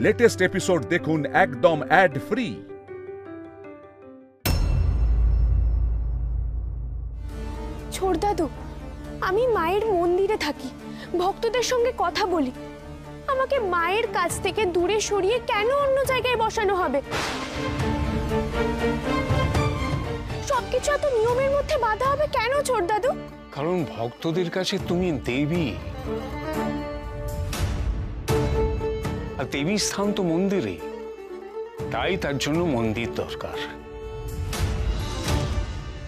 Latest episode দেখুন একদম add free. ছোড়দাদু, আমি মায়ের মন্দিরে থাকি, ভক্তদের সঙ্গে কথা বলি। আমাকে মায়ের কাছ থেকে দূরে সরিয়ে কেন অন্য জায়গায় বসানো হবে? সবকিছু এত নিয়মের মধ্যে বাধা হবে কেন ছোড়দাদু? কারণ ভক্তদের কাছে তুমি দেবী, আর দেবীর স্থান তো মন্দিরে, তাই তার জন্য মন্দির দরকার।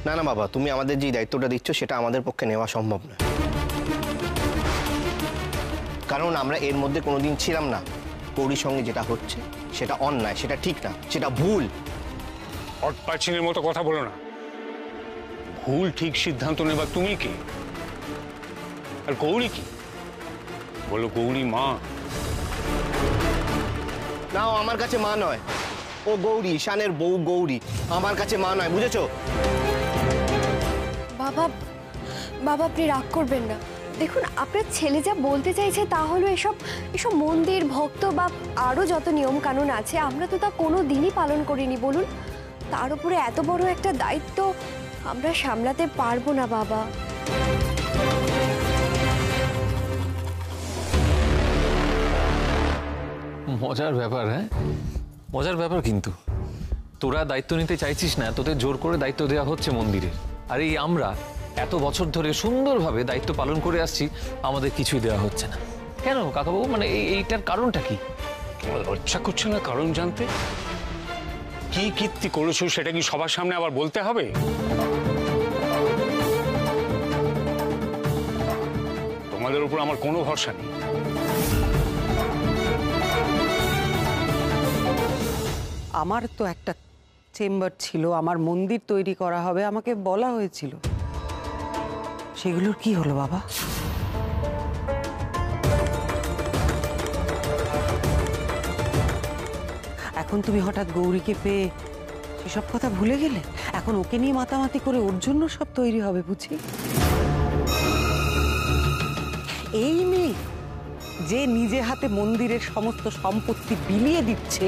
না না বাবা, তুমি আমাদের যে দায়িত্বটা দিচ্ছ সেটা আমাদের পক্ষে নেওয়া সম্ভব না, কারণ আমরা এর মধ্যে কোনোদিন ছিলাম না। গৌরীর সঙ্গে যেটা হচ্ছে সেটা অন্যায়, সেটা ঠিক না, সেটা ভুল। অটপাচিনের মতো কথা বলো না। ভুল ঠিক সিদ্ধান্ত নেবার তুমি কে? আর গৌরী কি? বলো গৌরী মা। না, ও আমার কাছে মা নয়, ও গৌরী, ঈশানের বউ গৌরী, আমার কাছে মা নয়, বুঝেছো? বাবা বাবা, আপনি রাগ করবেন না। দেখুন, আপনার ছেলে যা বলতে চাইছে তা হলো এসব মন্দির, ভক্ত বা আরও যত নিয়ম কানুন আছে আমরা তো তা কোনো দিনই পালন করিনি বলুন। তার উপরে এত বড় একটা দায়িত্ব আমরা সামলাতে পারবো না বাবা। মজার ব্যাপার। হ্যাঁ, মজার ব্যাপার। কিন্তু তোরা দায়িত্ব নিতে চাইছিস না, তোদের জোর করে দায়িত্ব দেওয়া হচ্ছে মন্দিরের। আর এই আমরা এত বছর ধরে সুন্দরভাবে দায়িত্ব পালন করে আসছি, আমাদের কিছুই দেওয়া হচ্ছে না কেন কাকাবাবু? মানে এইটার কারণটা কি? লজ্জা করছে না কারণ জানতে? কি কীর্তি করেছো সেটা কি সবার সামনে আবার বলতে হবে? তোমাদের উপর আমার কোনো ভরসা নেই। আমার তো একটা চেম্বার ছিল, আমার মন্দির তৈরি করা হবে, আমাকে বলা হয়েছিল। সেগুলোর কি হলো বাবা? এখন তুমি হঠাৎ গৌরীকে পেয়ে সেসব কথা ভুলে গেলে? এখন ওকে নিয়ে মাতামাতি করে ওর জন্য সব তৈরি হবে বুঝি? এই মেয়ে যে নিজে হাতে মন্দিরের সমস্ত সম্পত্তি বিলিয়ে দিচ্ছে,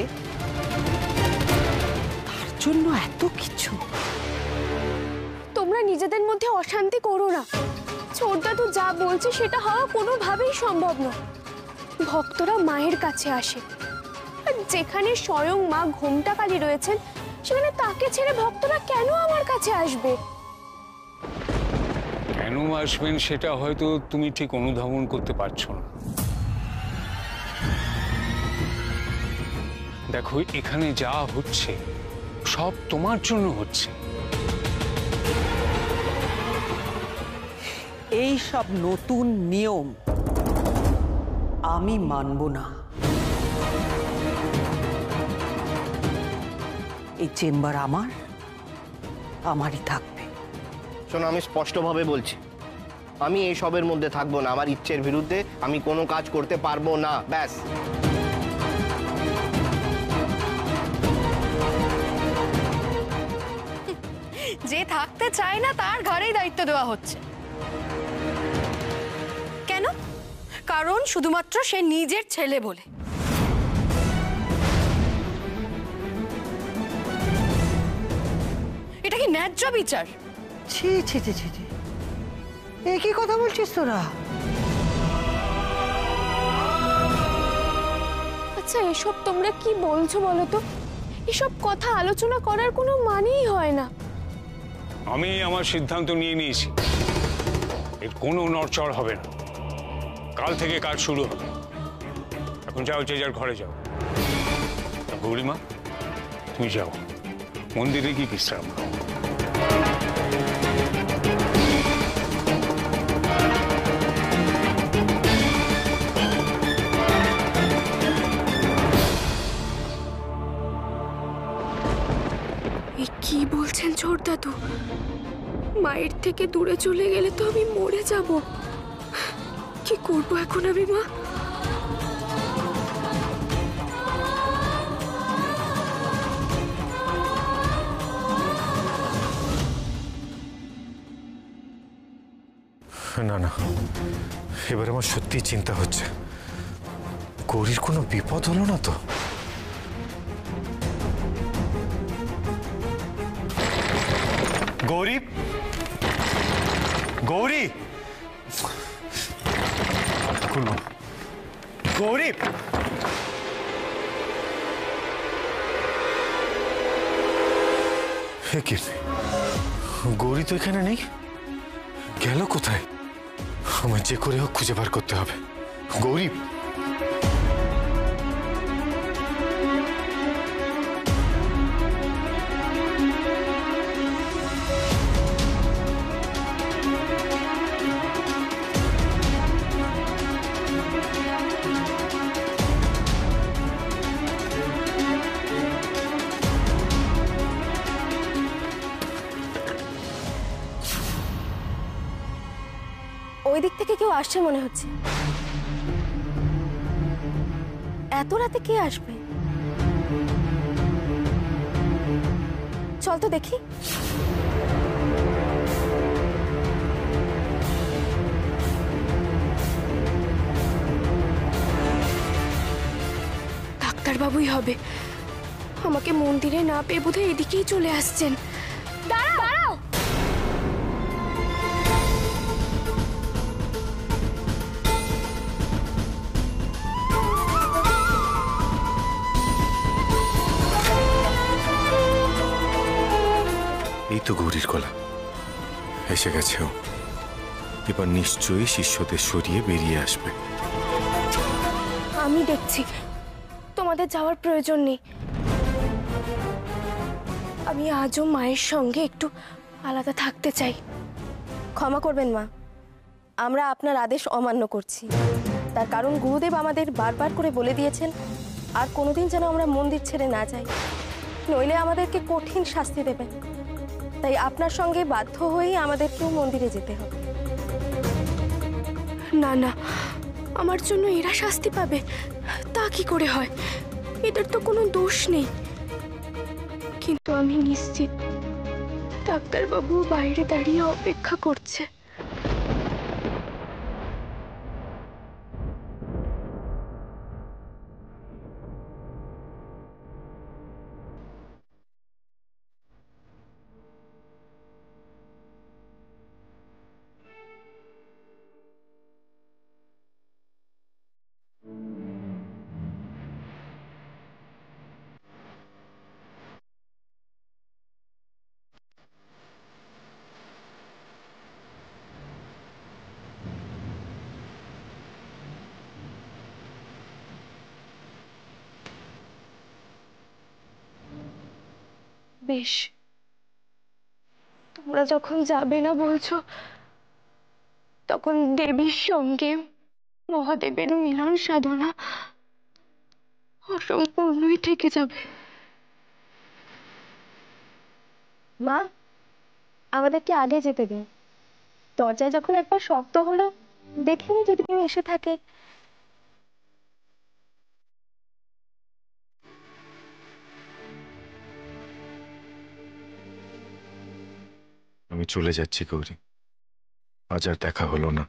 তার জন্য এত কিছু। তোমরা নিজেদের মধ্যে অশান্তি করো না। ছোড়দাদু যা বলছে সেটা হওয়া কোনোভাবেই সম্ভব নয়। ভক্তরা মায়ের কাছে আসে, আর যেখানে স্বয়ং মা ঘোমটাকালী রয়েছেন সেখানে তাকে ছেড়ে ভক্তরা কেন আমার কাছে আসবে? কেন আসবেন সেটা হয়তো তুমি ঠিক অনুধাবন করতে পারছো না। দেখো, এখানে যা হচ্ছে সব তোমার জন্য হচ্ছে। এই সব নতুন নিয়ম আমি মানব না। এই চেম্বার আমারই থাকবে। শোনো, আমি স্পষ্টভাবে বলছি, আমি এই সবের মধ্যে থাকবো না। আমার ইচ্ছের বিরুদ্ধে আমি কোনো কাজ করতে পারবো না, ব্যাস। যে থাকতে চায় না তার ঘরেই দায়িত্ব দেওয়া হচ্ছে কেন? কারণ শুধুমাত্র সে নিজের ছেলে বলে। এটা কি ন্যায্য বিচার? ছি ছি ছি ছি ছি, একই কথা বলছিস তোরা? আচ্ছা, এসব তোমরা কি বলছো বলো তো? এসব কথা আলোচনা করার কোনো মানেই হয় না। আমি আমার সিদ্ধান্ত নিয়ে নিয়েছি, এর কোনো নড়চড় হবে না। কাল থেকে কাজ শুরু হবে। এখন যাও, যে যার ঘরে যাও। গৌরীমা, তুমি যাও, মন্দিরে কি বিশ্রাম নাও। কি বলছেন ছোড়দাদু? মায়ের থেকে দূরে চলে গেলে তো আমি মরে যাব। কি করব এখন আমি মা? না না, এবার আমার সত্যি চিন্তা হচ্ছে। গৌরীর কোনো বিপদ হলো না তো? গৌরী, গৌরী, খুলুন। গৌরী, হে কি, গৌরী তো এখানে নেই, গেল কোথায়? আমায় যে করে হোক খুঁজে বার করতে হবে। গৌরী, ওই দিক থেকে কেউ আসছে মনে হচ্ছে। এত রাতে কে আসবে? চল তো দেখি। ডাক্তারবাবুই হবে। আমাকে মন্দিরে না পেয়ে বোধহয় এদিকেই চলে আসছেন। দাঁড়াও, দাঁড়াও। এই তো গৌরীর গলা, এসে গেছে ও। এবার নিশ্চয়ই শিষ্যদের সরিয়ে বেরিয়ে আসবে। আমি দেখছি, তোমাদের যাওয়ার প্রয়োজন নেই। আমি আজও মায়ের সঙ্গে একটু আলাদা থাকতে চাই। ক্ষমা করবেন মা, আমরা আপনার আদেশ অমান্য করছি। তার কারণ গুরুদেব আমাদের বারবার করে বলে দিয়েছেন আর কোনোদিন যেন আমরা মন্দির ছেড়ে না যাই, নইলে আমাদেরকে কঠিন শাস্তি দেবেন। তাই আপনার সঙ্গে বাধ্য হয়েই আমাদেরকেও মন্দিরে যেতে হবে। না না, আমার জন্য এরা শাস্তি পাবে তা কি করে হয়? এদের তো কোনো দোষ নেই। কিন্তু আমি নিশ্চিত ডাক্তারবাবু বাইরে দাঁড়িয়ে অপেক্ষা করছে। বেশ, তোমরা যখন যাবে না বলছো, তখন দেবীর সঙ্গে মহাদেবের মিলন সাধনা অসম্পূর্ণই থেকে যাবে। মা, আমাদেরকে আগে যেতে দিন। দরজায় যখন একবার শব্দ হলো, দেখিনি যদি কেউ এসে থাকে। আমি চলে যাচ্ছি গৌরী, আজ আর দেখা হলো না।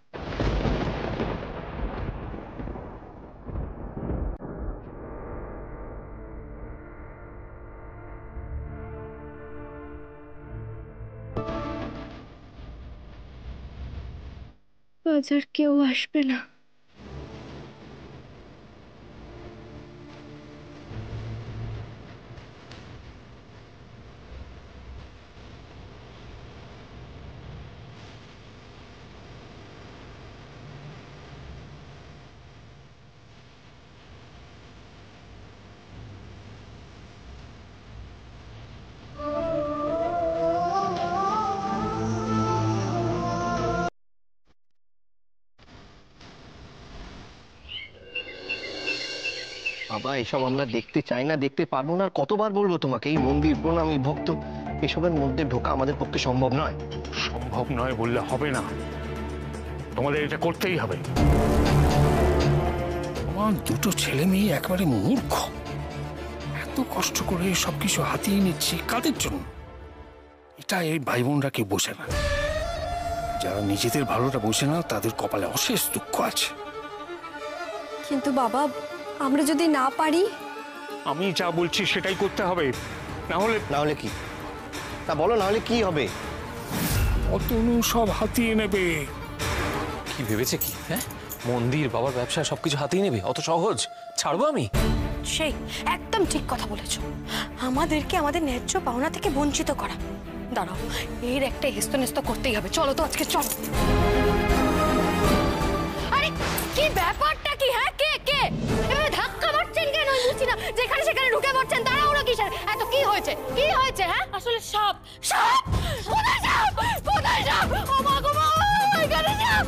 আজ আর কেউ আসবে না। বাবা, এসব আমরা দেখতে চাই না, দেখতে পারবো না। আর কতবার বলবো তোমাকে, এই মন্দির প্রণামী ভক্ত এসবের মধ্যে ঢোকা আমাদের পক্ষে সম্ভব নয়। সম্ভব নয় বললে হবে না, তোমাদের এটা করতেই হবে। আমার দুটো ছেলে মেয়ে একেবারে মূর্খ, এত কষ্ট করে সবকিছু হাতিয়ে নিচ্ছি কাদের জন্য? এটা এই ভাই বোনরা কেউ বসে না। যারা নিজেদের ভালোটা বোঝে না তাদের কপালে অশেষ দুঃখ আছে। কিন্তু বাবা, আমরা যদি না পারি? আমি যা বলছি সেটাই করতে হবে, না হলে কি? না বলো, না হলে কি হবে? অতনু সব হাতিয়ে নেবে। কি ভেবেছে কি? হ্যাঁ, মন্দির, বাবার ব্যবসা সবকিছু হাতিয়ে নেবে? অত সহজ ছাড়বো আমি? সেই একদম ঠিক কথা বলেছো, আমাদেরকে আমাদের ন্যায্য পাওনা থেকে বঞ্চিত করা। দাঁড়াও, এর একটা হেস্তনেস্ত করতেই হবে। চলো তো আজকে, চলো। আরে কি ব্যাপারটা কি? হ্যাঁ, কে কে এভাবে ধাক্কা মারছেন কেন? আমি বুঝছি না, যেখানে সেখানে ঢুকে পড়ছেন। তাড়াহুড়ো কিসের? এত কি হয়েছে? কি হয়েছে? হ্যাঁ, আসলে সাপ। সাপ? কোথায় সাপ? কোথায় সাপ? ও মা গো মা, এখানে সাপ!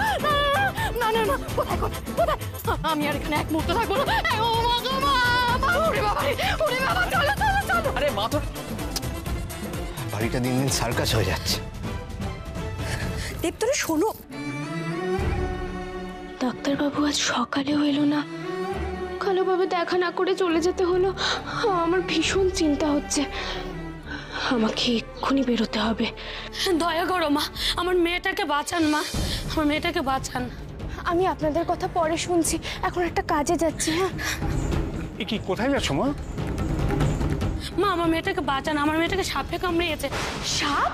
না না না, কোথায় কোথায় কোথায়? আমি আর এখানে এক মুহূর্ত থাকবো না। ও মা গো মা, ওরে বাবা, ওরে বাবা, চলো চলো চলো। আরে মা তো, বাড়িটা দিন দিন সার্কাস হয়ে যাচ্ছে। দেবতরে শোনো, ডাক্তারবাবু আজ সকালেও এলো না, কালোভাবে দেখা না করে চলে যেতে হলো। আমার ভীষণ চিন্তা হচ্ছে, আমাকে এক্ষুনি বেরোতে হবে। দয়া করো মা, আমার মেয়েটাকে বাঁচান মা, আমার মেয়েটাকে বাঁচান। আমি আপনাদের কথা পরে শুনছি, এখন একটা কাজে যাচ্ছি। হ্যাঁ, এ কি, কোথায় যাচ্ছ মা? মা, আমার মেয়েটাকে বাঁচান, আমার মেয়েটাকে সাপে কামড়িয়েছে। সাপ?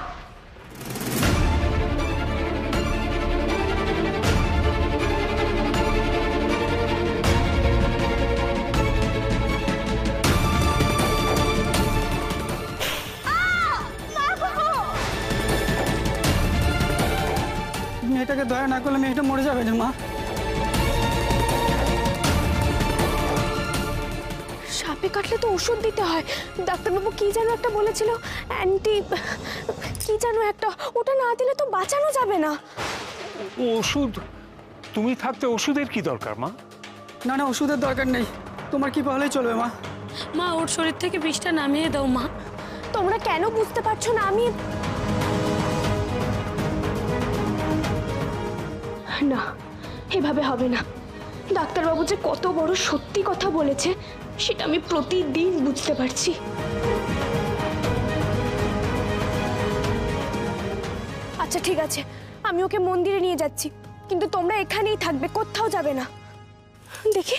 মেয়েটাকে দয়া না করলে মেয়েটা মরে যাবে না মা। সাপে কাটলে তো ওষুধ দিতে হয়। ডাক্তারবাবু কি যেন একটা বলেছিল, অ্যান্টি কি যেন একটা, ওটা না দিলে তো বাঁচানো যাবে না। ওষুধ? তুমি থাকতে ওষুধের কি দরকার মা? না না, ওষুধের দরকার নেই, তোমার কি পাহলেই চলবে মা। মা, ওর শরীর থেকে বিষটা নামিয়ে দাও মা। তোমরা কেন বুঝতে পারছো না? আমি না, এভাবে হবে না। ডাক্তারবাবু যে কত বড় সত্যি কথা বলেছে সেটা আমি প্রতিদিন বুঝতে পারছি। আচ্ছা ঠিক আছে, আমি ওকে মন্দিরে নিয়ে যাচ্ছি, কিন্তু তোমরা এখানেই থাকবে, কোথাও যাবে না। দেখি,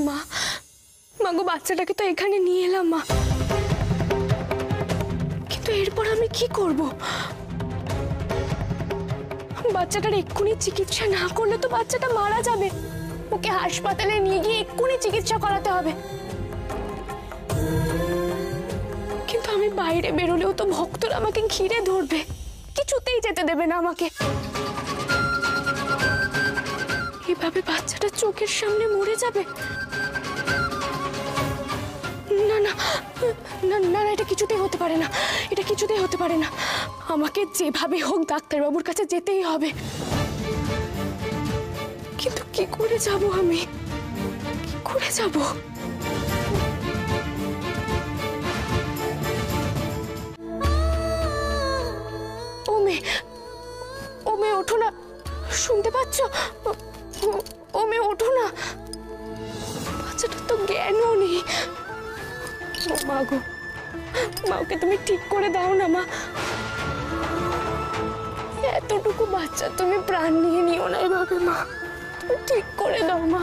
মা, মাগো বাচ্চাটাকে তো এখানে নিয়ে এলাম মা, কিন্তু এরপর আমি কি করব? বাচ্চাটার এক্ষুনি চিকিৎসা না করলে তো বাচ্চাটা মারা যাবে। ওকে হাসপাতালে নিয়ে গিয়ে এক্ষুনি চিকিৎসা করাতে হবে। কিন্তু আমি বাইরে বেরোলেও তো ভক্তরা আমাকে ঘিরে ধরবে, কিছুতেই যেতে দেবে না আমাকে। এভাবে বাচ্চাটা চোখের সামনে মরে যাবে? না না না না, এটা কিছুতেই হতে পারে না, এটা কিছুতেই হতে পারে না। আমাকে যেভাবে হোক ডাক্তারবাবুর কাছে যেতেই হবে। কিন্তু কি করে যাব আমি? কি করে যাব? ও মেয়ে, ওঠো না, শুনতে পাচ্ছ? ও মেয়ে, ওঠো না, বাচ্চাটার তো জ্ঞানও নেই। ও মা গো, মা, ওকে তুমি ঠিক করে দাও না মা। এতটুকু বাচ্চা তুমি প্রাণ নিয়ে নিও না এভাবে মা, তুমি ঠিক করে দাও মা,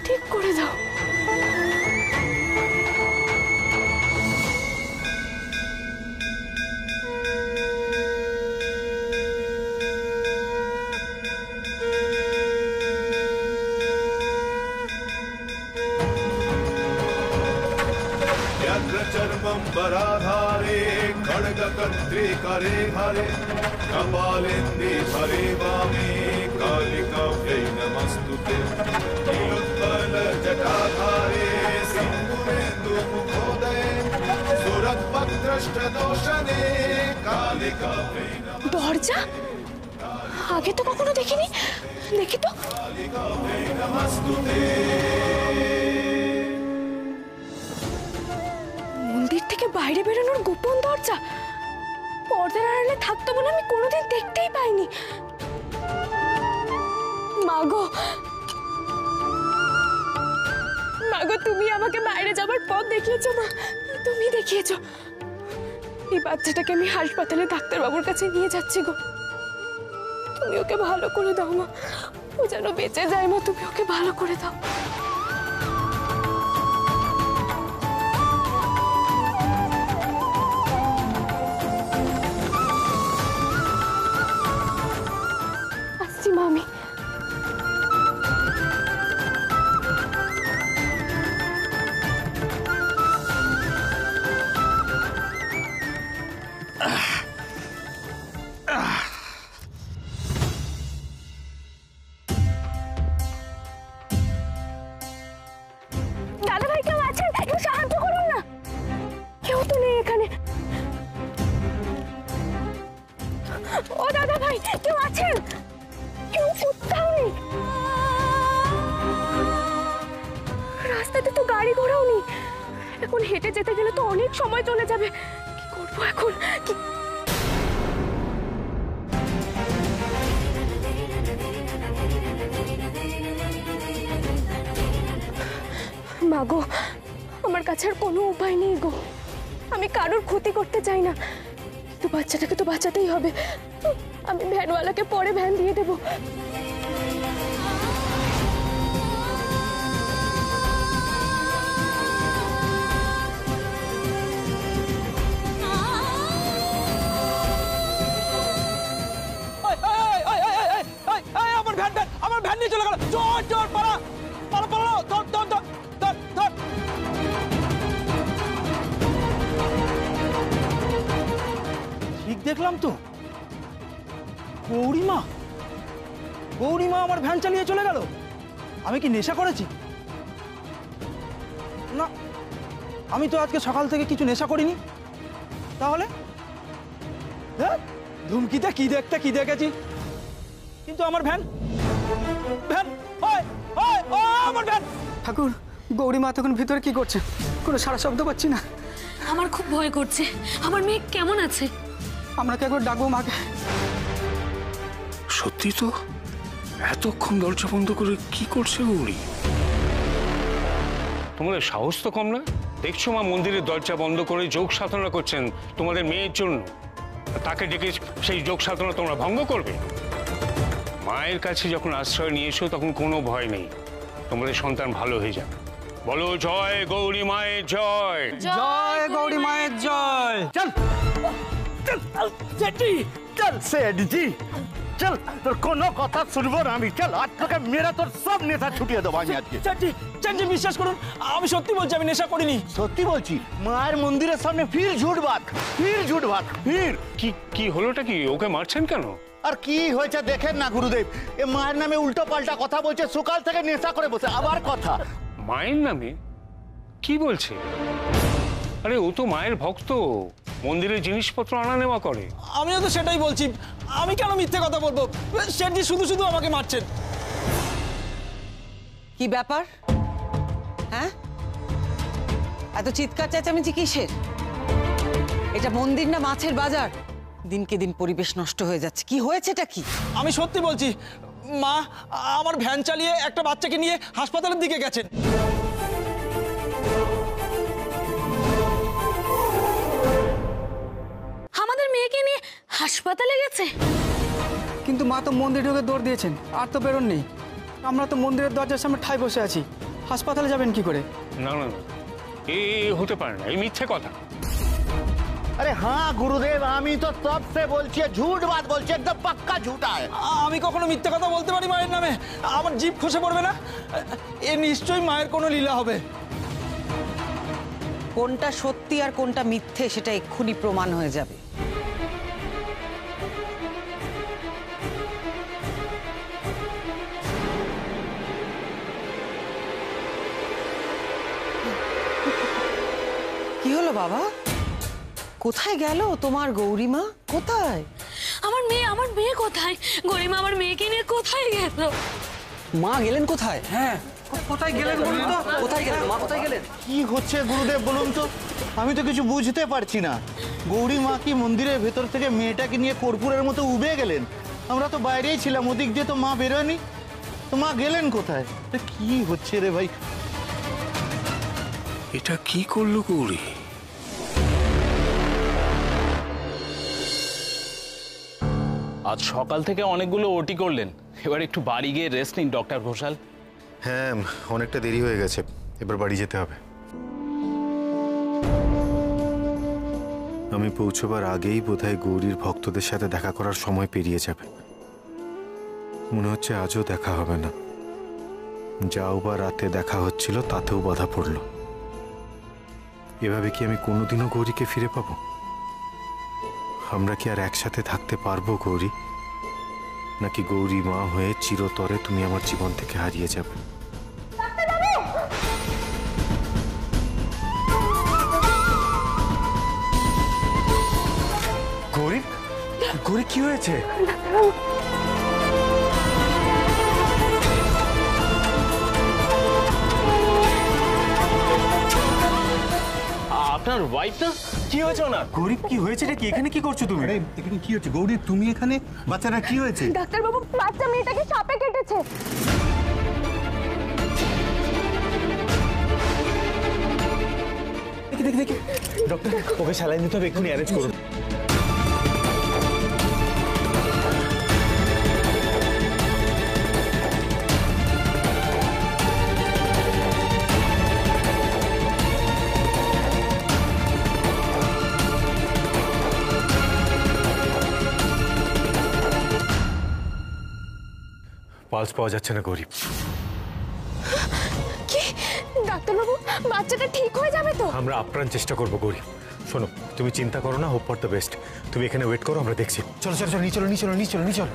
ঠিক করে দাও। चर्मंबराधारे खड्गकर्त्रे करे हरे कपालेन्दे हरे वामे कालिकाव्यै नमस्तुते नीलोत्पलजटाधारे सिन्दूरेन्दुमुखोदये सुरद्भद्रष्टदोषणे कालिकाव्यै দরজা আগে তো কখনো দেখিনি, দেখি তো। कालिकाव्यै नमस्तुते। মন্দির থেকে থেকে বাইরে বেরোনোর গোপন দরজা পর্দার আড়ালে থাকতো বলে আমি কোনোদিন দেখতেই পাইনি। মাগো মাগো, তুমি আমাকে বাইরে যাবার পথ দেখিয়েছো মা, তুমি দেখিয়েছো। এই বাচ্চাটাকে আমি হাসপাতালে ডাক্তারবাবুর কাছে নিয়ে যাচ্ছি গো, তুমি ওকে ভালো করে দাও মা, ও যেন বেঁচে যায় মা, তুমি ওকে ভালো করে দাও। আসছি মা আমি। দাদা ভাই কেউ আছেন? একটু সাহায্য করুন না, কেউ তো নেই এখানে। ও দাদা ভাই কেউ আছেন? কেউ কোথাও নেই, রাস্তাতে তো গাড়ি ঘোড়াও নেই। এখন হেঁটে যেতে গেলে তো অনেক সময় চলে যাবে, কি করবো এখন? মাগো, আমার কাছে আর কোনো উপায় নেই গো, আমি কারোর ক্ষতি করতে চাই না, তো বাচ্চাটাকে তো বাঁচাতেই হবে। আমি ভ্যানওয়ালাকে পরে ভ্যান দিয়ে দেবো। আমার ভ্যান নিয়ে চলে গেল। চোর চোর পালা পালা পালা, ধর ধর ধর ধর ধর। ঠিক দেখলাম তো, গৌরীমা গৌরীমা আমার ভ্যান চালিয়ে চলে গেল। আমি কি নেশা করেছি? না, আমি তো আজকে সকাল থেকে কিছু নেশা করিনি। তাহলে ধুমকিতে কি দেখতে কি দেখেছি, কিন্তু আমার ভ্যান ভ্যান আমার ভ্যান। ঠাকুর, গৌরীমা তখন ভিতরে কি করছে? কোনো সারা শব্দ পাচ্ছি না। আমার খুব ভয় করছে। আমার মেয়ে কেমন আছে? আমরা কি একবার ডাকবো মাকে? সত্যি তো, এতক্ষণ দরজা বন্ধ করে কি করছে গৌরী? তোমাদের সাহস তো কম না? দেখছো মা মন্দিরের দরজা বন্ধ করে যোগ সাধনা করছেন তোমাদের মেয়ের জন্য, তাকে ডেকে সেই যোগ সাধনা তোমরা ভঙ্গ করবে? মায়ের কাছে যখন আশ্রয় নিয়ে এসো তখন কোনো ভয় নেই, তোমাদের সন্তান ভালো হয়ে যাবে। বলো জয় গৌরী মায়ের জয়। জয় গৌরী মায়ের জয়। চল চল সেটি, চল সেঠজি চল, তোর কোনো কথা শুনবো না আমি। চল, আজ তোকে মেরা তোর সব নেশা ছুটিয়ে দেবো আমি আজকে। সেঠজি বিশ্বাস করুন, আমি সত্যি বলছি, আমি নেশা করিনি। সত্যি বলছি, মায়ের মন্দিরের সামনে ফির ঝুট বাত, ফির ঝুট বাত, ফির। কি হলোটা কি? ওকে মারছেন কেন? আর কি হয়েছে দেখেন না গুরুদেব, এ মায়ের নামে উল্টো পাল্টা কথা বলছে, সকাল থেকে নেশা করে বসে আবার কথা। মায়ের নামে কি বলছে? আরে ও তো মায়ের ভক্ত, মন্দিরের জিনিসপত্র আনা নেওয়া করে। আমিও তো সেটাই বলছি, আমি কেন মিথ্যে কথা বলবো? সেঠজি শুধু শুধু আমাকে মারছেন। কি ব্যাপার? হ্যাঁ, এত চিৎকার চেঁচামেচি কিসের? এটা মন্দির না মাছের বাজার? দিনকে দিন পরিবেশ নষ্ট হয়ে যাচ্ছে, কি হয়েছেটা কি? আমি সত্যি বলছি, মা আমার ভ্যান চালিয়ে একটা বাচ্চাকে নিয়ে হাসপাতালের দিকে গেছেন। আমাদের মেয়েকে নিয়ে হাসপাতালে গেছে? কিন্তু মা তো মন্দির ঢুকে দৌড় দিয়েছেন, আর তো বেরোননি। আমরা তো মন্দিরের দরজার সামনে ঠাই বসে আছি, হাসপাতালে যাবেন কি করে? না না না, এই হতে পারে না, এই মিথ্যে কথা। अरे हाँ गुरुदेव, আমি তো তব সে বলছি ঝুট বাত বলছি, একদম পাক্কা ঝুটা है। আমি কখনো মিথ্যে কথা বলতে পারি মায়ের নামে? আমার জিভ খসে পড়বে না? এ নিশ্চয়ই মায়ের কোনো লীলা হবে। কোনটা সত্যি আর কোনটা মিথ্যে সেটা এক্ষুনি প্রমাণ হয়ে যাবে। কি হলো বাবা? কোথায় গেল তোমার গৌরীমা? কোথায়? আমার মেয়ে কোথায়? গৌরীমা আমার মেয়েকে নিয়ে কোথায় গেল? মা গেলেন কোথায়? হ্যাঁ, কোথায় গেলেন বলুন তো? কোথায় গেলেন মা? কোথায় গেলেন? কি হচ্ছে গুরুদেব বলুন তো? আমি তো কিছু বুঝতে পারছি না। গৌরী মা কি মন্দিরের ভেতর থেকে মেয়েটাকে নিয়ে কর্পূরের মতো উবে গেলেন? আমরা তো বাইরেই ছিলাম, ওদিক দিয়ে তো মা বেরোয়নি। তো মা গেলেন কোথায়? কি হচ্ছে রে ভাই? এটা কি করলো গৌরী? আজ সকাল থেকে অনেকগুলো ওটি করলেন, এবার একটু বাড়ি গিয়ে রেস্ট নিন ডক্টর ঘোষাল। হ্যাঁ, অনেকটা দেরি হয়ে গেছে, এবার বাড়ি যেতে হবে। আমি পৌঁছবার আগেই বোধহয় গৌরীর ভক্তদের সাথে দেখা করার সময় পেরিয়ে যাবে। মনে হচ্ছে আজও দেখা হবে না। যাও বা রাতে দেখা হচ্ছিল, তাতেও বাধা পড়ল। এভাবে কি আমি কোনোদিনও গৌরীকে ফিরে পাবো? আমরা কি আর একসাথে থাকতে পারবো গৌরী? নাকি গৌরী মা হয়ে চিরতরে তুমি আমার জীবন থেকে হারিয়ে যাবে? গৌরী, গৌরী কি হয়েছে? আপনার ওয়াইফ না? কি হয়েছে ওনার? গৌরী কি হয়েছে নাকি? এখানে কি করছো তুমি? এখানে কি হচ্ছে গৌরী? তুমি এখানে? বাচ্চারা কি হয়েছে? ডাক্তারবাবু, বাচ্চা মেয়েটাকে সাপে কেটেছে। দেখি দেখি দেখি, ডক্টর ওকে স্যালাইন দিতে হবে, এক্ষুনি অ্যারেঞ্জ করুন। পালস পাওয়া যাচ্ছে না গৌরী। কি ডাক্তারবাবু, বাচ্চাটা ঠিক হয়ে যাবে তো? আমরা আপ্রাণ চেষ্টা করবো গৌরী। শোনো, তুমি চিন্তা করো না, হোপ ফর দ্য বেস্ট। তুমি এখানে ওয়েট করো, আমরা দেখছি। চলো চলো চলো, নিয়ে চলো নিয়ে চলো নিয়ে চলো নিয়ে চলো।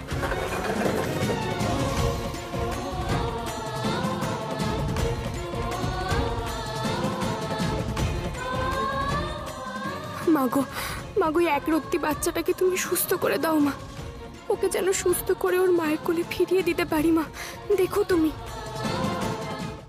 মাগো, মাগো, এক রত্তি বাচ্চাটাকে তুমি সুস্থ করে দাও মা। ওকে যেন সুস্থ করে ওর মায়ের কোলে ফিরিয়ে দিতে পারি মা। দেখো তুমি।